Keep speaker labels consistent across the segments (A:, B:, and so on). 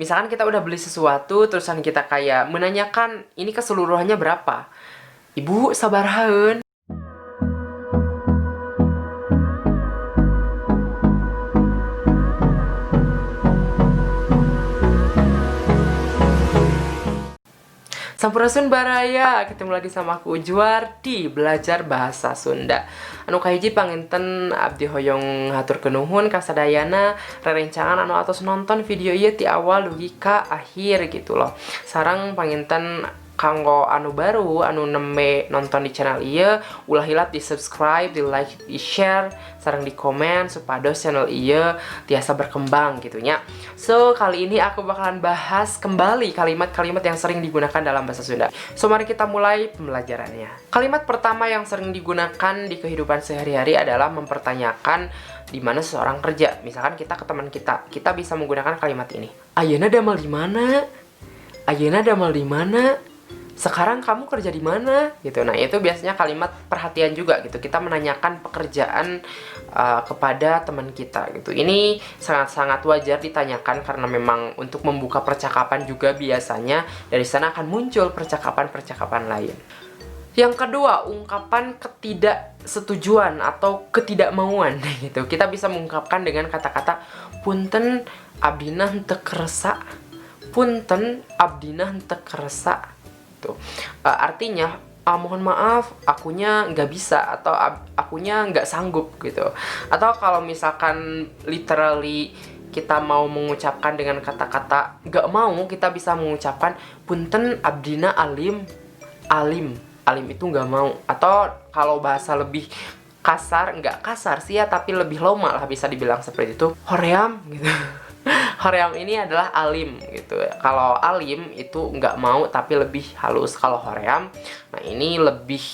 A: Misalkan kita udah beli sesuatu, terusan kita kayak menanyakan ini keseluruhannya berapa. Ibu, sabar haun. Sampurasun baraya, ketemu lagi sama aku Juar di Belajar Bahasa Sunda. Anu kahiji panginten abdi hoyong hatur nuhun kasadayana rerencangan anu atos nonton video ieu ti awal dugi ka akhir gitu loh. Sareng panginten kanggo anu baru, anu neme nonton di channel ieu, ulah hilat di subscribe, di like, di share, sareng di komen supados channel ieu tiasa berkembang gitunya. So, kali ini aku bakalan bahas kembali kalimat-kalimat yang sering digunakan dalam bahasa Sunda. So, mari kita mulai pembelajarannya. Kalimat pertama yang sering digunakan di kehidupan sehari-hari adalah mempertanyakan di mana seseorang kerja. Misalkan kita ke teman kita bisa menggunakan kalimat ini. Ayeuna damel di mana? Ayeuna damel di mana? Sekarang kamu kerja di mana gitu. Nah, itu biasanya kalimat perhatian juga gitu. Kita menanyakan pekerjaan kepada teman kita gitu. Ini sangat-sangat wajar ditanyakan karena memang untuk membuka percakapan juga biasanya dari sana akan muncul percakapan-percakapan lain. Yang kedua, ungkapan ketidaksetujuan atau ketidakmauan gitu. Kita bisa mengungkapkan dengan kata-kata punten abdina henteu keresa. Punten abdina henteu keresa. Artinya mohon maaf akunya nggak bisa atau akunya nggak sanggup gitu. Atau kalau misalkan literally kita mau mengucapkan dengan kata-kata nggak mau, kita bisa mengucapkan punten abdina alim. Alim itu nggak mau. Atau kalau bahasa lebih kasar, nggak kasar sih ya, tapi lebih loma lah bisa dibilang seperti itu, hoream gitu. Hoream ini adalah alim gitu. Kalau alim itu nggak mau tapi lebih halus. Kalau hoream, nah ini lebih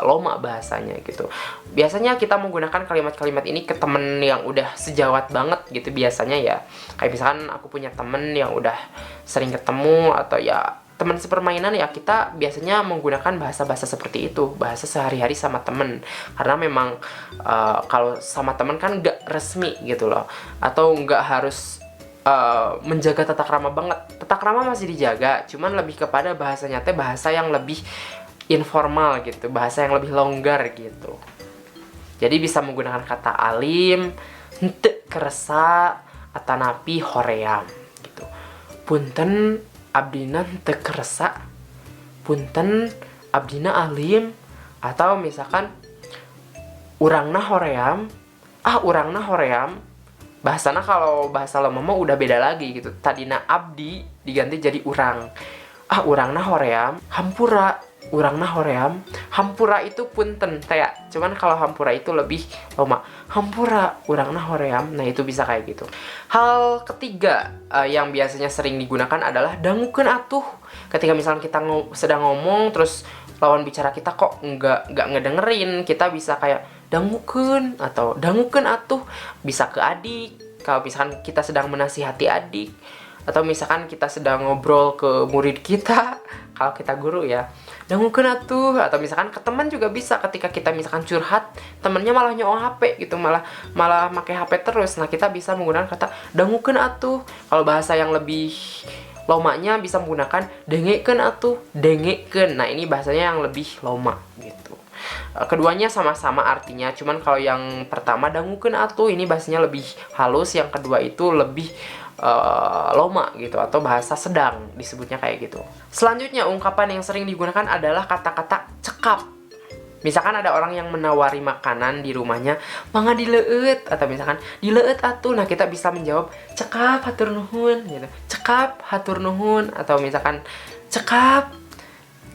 A: loma bahasanya gitu. Biasanya kita menggunakan kalimat-kalimat ini ke temen yang udah sejawat banget gitu biasanya ya. Kayak misalkan aku punya temen yang udah sering ketemu atau ya teman sepermainan ya, kita biasanya menggunakan bahasa-bahasa seperti itu, bahasa sehari-hari sama temen. Karena memang kalau sama temen kan nggak resmi gitu loh, atau nggak harus menjaga tata krama banget. Tata krama masih dijaga, cuman lebih kepada bahasanya teh bahasa yang lebih informal gitu, bahasa yang lebih longgar gitu. Jadi bisa menggunakan kata alim, henteu keresa, atanapi hoream gitu. Punten abdina henteu keresa, punten abdina alim, atau misalkan urangna hoream, urangna hoream. Bahasana kalau bahasa lama mah udah beda lagi gitu. Tadina abdi diganti jadi urang. Urangna hoream, hampura, urangna hoream. Hampura itu punten teh. Cuman kalau hampura itu lebih lama. Hampura, urangna hoream. Nah, itu bisa kayak gitu. Hal ketiga yang biasanya sering digunakan adalah dangukeun atuh. Ketika misalnya kita sedang ngomong terus lawan bicara kita kok nggak ngedengerin, kita bisa kayak dangukeun atau dangukeun atuh. Bisa ke adik kalau misalkan kita sedang menasihati adik, atau misalkan kita sedang ngobrol ke murid kita kalau kita guru ya, dangukeun atuh. Atau misalkan ke teman juga bisa, ketika kita misalkan curhat temennya malah nyoong HP gitu, malah pakai HP terus. Nah, kita bisa menggunakan kata dangukeun atuh. Kalau bahasa yang lebih lomanya bisa menggunakan dengekeun atuh, dengekeun. Nah, ini bahasanya yang lebih loma gitu. Keduanya sama-sama artinya, cuman kalau yang pertama dangukeun atuh ini bahasanya lebih halus, yang kedua itu lebih loma gitu, atau bahasa sedang disebutnya kayak gitu. Selanjutnya, ungkapan yang sering digunakan adalah kata-kata cekap. Misalkan ada orang yang menawari makanan di rumahnya, mangga dileueut, atau misalkan dileueut atuh. Nah, kita bisa menjawab cekap hatur nuhun gitu. Cekap hatur nuhun, atau misalkan cekap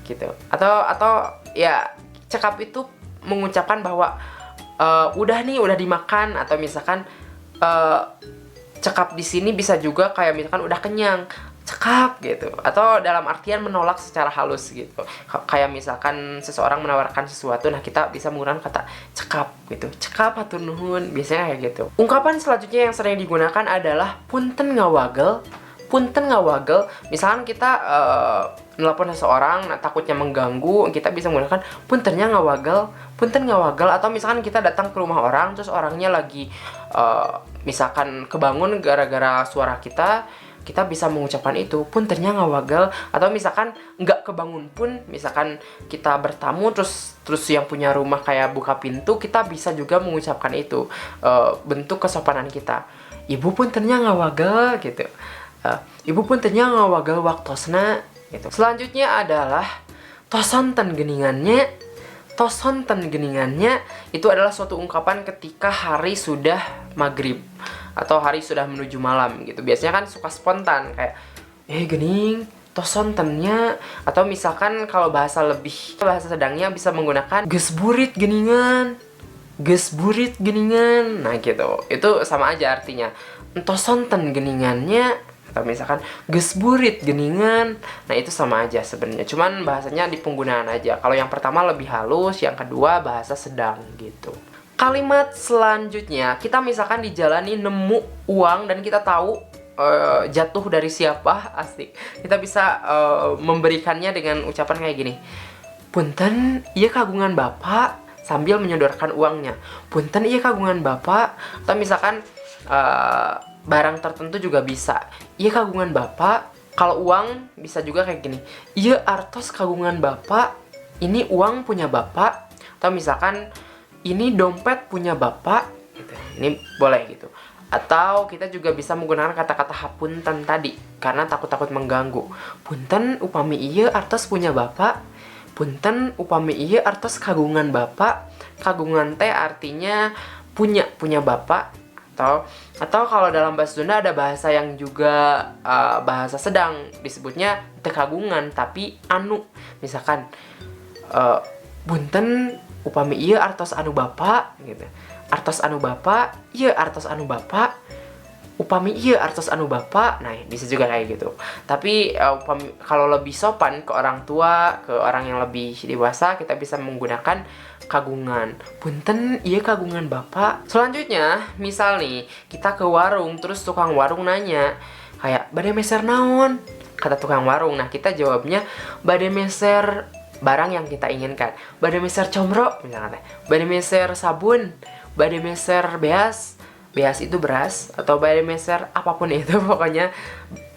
A: gitu. Atau ya cekap itu mengucapkan bahwa udah dimakan, atau misalkan cekap di sini bisa juga kayak misalkan udah kenyang, cekap gitu. Atau dalam artian menolak secara halus gitu. Kayak misalkan seseorang menawarkan sesuatu, nah kita bisa menggunakan kata cekap gitu. Cekap hatur nuhun, biasanya kayak gitu. Ungkapan selanjutnya yang sering digunakan adalah punten ngawagel. Punten ngawagel, misalkan kita nelpon seseorang, nah takutnya mengganggu, kita bisa menggunakan puntennya ngawagel, punten ngawagel. Atau misalkan kita datang ke rumah orang, terus orangnya lagi misalkan kebangun gara-gara suara kita, kita bisa mengucapkan itu, puntennya ngawagel. Atau misalkan nggak kebangun pun, misalkan kita bertamu terus yang punya rumah kayak buka pintu, kita bisa juga mengucapkan itu, bentuk kesopanan kita. Ibu puntennya ngawagel gitu. Ibu puntennya ngawagel waktosna gitu. Selanjutnya adalah tosonten geningannya. Tosonten geningannya itu adalah suatu ungkapan ketika hari sudah maghrib atau hari sudah menuju malam gitu. Biasanya kan suka spontan kayak gening tosontennya, atau misalkan kalau bahasa sedangnya bisa menggunakan geus burit geningan. Nah gitu. Itu sama aja artinya. Tosonten geningannya atau misalkan geus burit geningan. Nah itu sama aja sebenarnya, cuman bahasanya di penggunaan aja. Kalau yang pertama lebih halus, yang kedua bahasa sedang gitu. Kalimat selanjutnya, kita misalkan di jalan nih nemu uang dan kita tahu jatuh dari siapa, asik. Kita bisa memberikannya dengan ucapan kayak gini. Punten, iya kagungan bapak, sambil menyodorkan uangnya. Punten, iya kagungan bapak. Atau misalkan barang tertentu juga bisa. Iya kagungan bapak. Kalau uang bisa juga kayak gini. Iya artos kagungan bapak. Ini uang punya bapak. Atau misalkan ini dompet punya bapak gitu. Ini boleh gitu. Atau kita juga bisa menggunakan kata-kata hapunten tadi karena takut-takut mengganggu. Punten upami iya artos punya bapak. Punten upami iya artos kagungan bapak. Kagungan teh artinya punya bapak. Atau kalau dalam bahasa Sunda ada bahasa yang juga bahasa sedang, disebutnya teu kagungan tapi anu. Misalkan punten upami ieu artos anu bapak gitu. Artos anu bapak, ieu artos anu bapak. Upami ieu artos anu bapak. Nah, bisa juga kayak gitu. Tapi kalau lebih sopan ke orang tua, ke orang yang lebih dewasa, kita bisa menggunakan kagungan. Punten, iya kagungan bapak. Selanjutnya, misal nih, kita ke warung, terus tukang warung nanya, kayak, bade meser naon? Kata tukang warung. Nah, kita jawabnya, bade meser barang yang kita inginkan. Bade meser comro, misalnya. Bade meser sabun. Bade meser beas. Beas itu beras. Atau bade meser apapun itu, pokoknya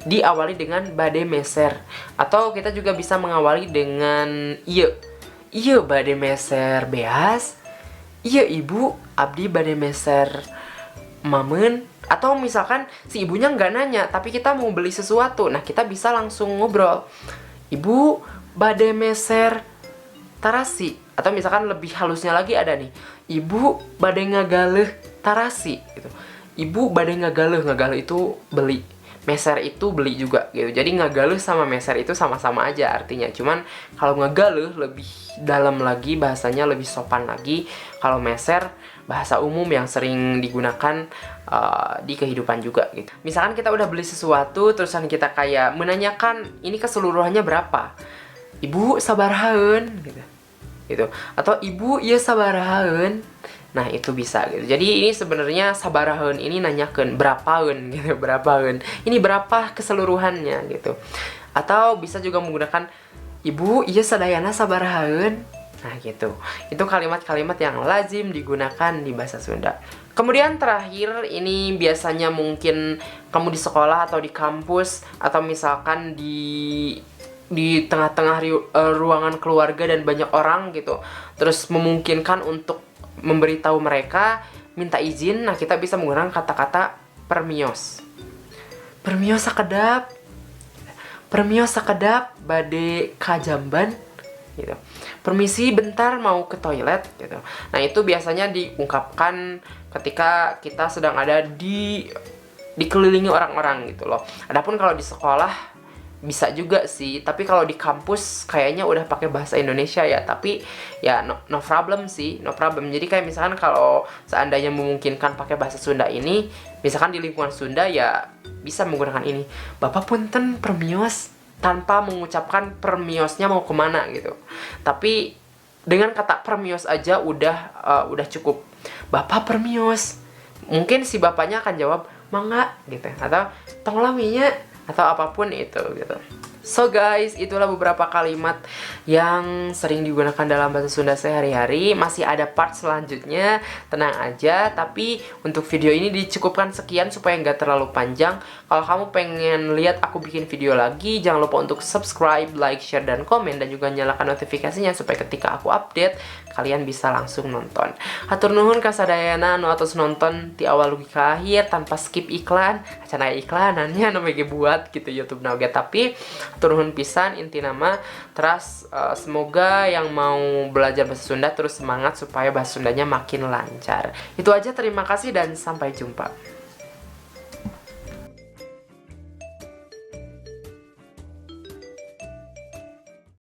A: diawali dengan bade meser. Atau kita juga bisa mengawali dengan iya bade meser beas. Iya ibu, abdi bade meser mamen. Atau misalkan si ibunya nggak nanya, tapi kita mau beli sesuatu. Nah kita bisa langsung ngobrol. Ibu bade meser tarasi. Atau misalkan lebih halusnya lagi ada nih. Ibu bade ngagaleh tarasi gitu. Ibu bade ngagaleh itu beli. Meser itu beli juga gitu. Jadi ngagaluh sama meser itu sama-sama aja artinya. Cuman kalau ngagaluh lebih dalam lagi, bahasanya lebih sopan lagi. Kalau meser bahasa umum yang sering digunakan di kehidupan juga gitu. Misalkan kita udah beli sesuatu, terusan kita kayak menanyakan ini keseluruhannya berapa. Ibu sabarahaeun gitu. Atau ibu ieu sabarahaeun. Nah itu bisa gitu. Jadi ini sebenarnya sabaraheun ini nanyakeun berapaeun gitu, berapaeun. Ini berapa keseluruhannya gitu. Atau bisa juga menggunakan ibu ieu sadayana sabarahaeun. Nah gitu. Itu kalimat-kalimat yang lazim digunakan di bahasa Sunda. Kemudian terakhir ini biasanya mungkin kamu di sekolah atau di kampus atau misalkan di tengah-tengah ruangan keluarga dan banyak orang gitu. Terus memungkinkan untuk memberitahu mereka minta izin. Nah kita bisa menggunakan kata-kata permios. Permios sakedap bade kajamban gitu. Permisi bentar mau ke toilet gitu. Nah itu biasanya diungkapkan ketika kita sedang ada dikelilingi orang-orang gitu loh. Adapun kalau di sekolah bisa juga sih, tapi kalau di kampus kayaknya udah pakai bahasa Indonesia ya. Tapi ya no problem sih, no problem. Jadi kayak misalkan kalau seandainya memungkinkan pakai bahasa Sunda ini, misalkan di lingkungan Sunda ya bisa menggunakan ini. Bapak punten permios, tanpa mengucapkan permiosnya mau kemana gitu. Tapi dengan kata permios aja udah cukup. Bapak permios. Mungkin si bapaknya akan jawab mangga gitu, atau tong laminya, atau apapun itu gitu. So guys, itulah beberapa kalimat yang sering digunakan dalam bahasa Sunda sehari-hari. Masih ada part selanjutnya, tenang aja. Tapi untuk video ini dicukupkan sekian supaya nggak terlalu panjang. Kalau kamu pengen lihat aku bikin video lagi, jangan lupa untuk subscribe, like, share, dan komen. Dan juga nyalakan notifikasinya supaya ketika aku update, kalian bisa langsung nonton. Hatur nuhun kasadayana anu atos nonton di awal ugi ka akhir tanpa skip iklan. Acan aya iklanannya anu bege buat gitu YouTube na oge, tapi hatur nuhun pisan inti nama. Terus semoga yang mau belajar bahasa Sunda terus semangat supaya bahasa Sundanya makin lancar. Itu aja, terima kasih dan sampai jumpa.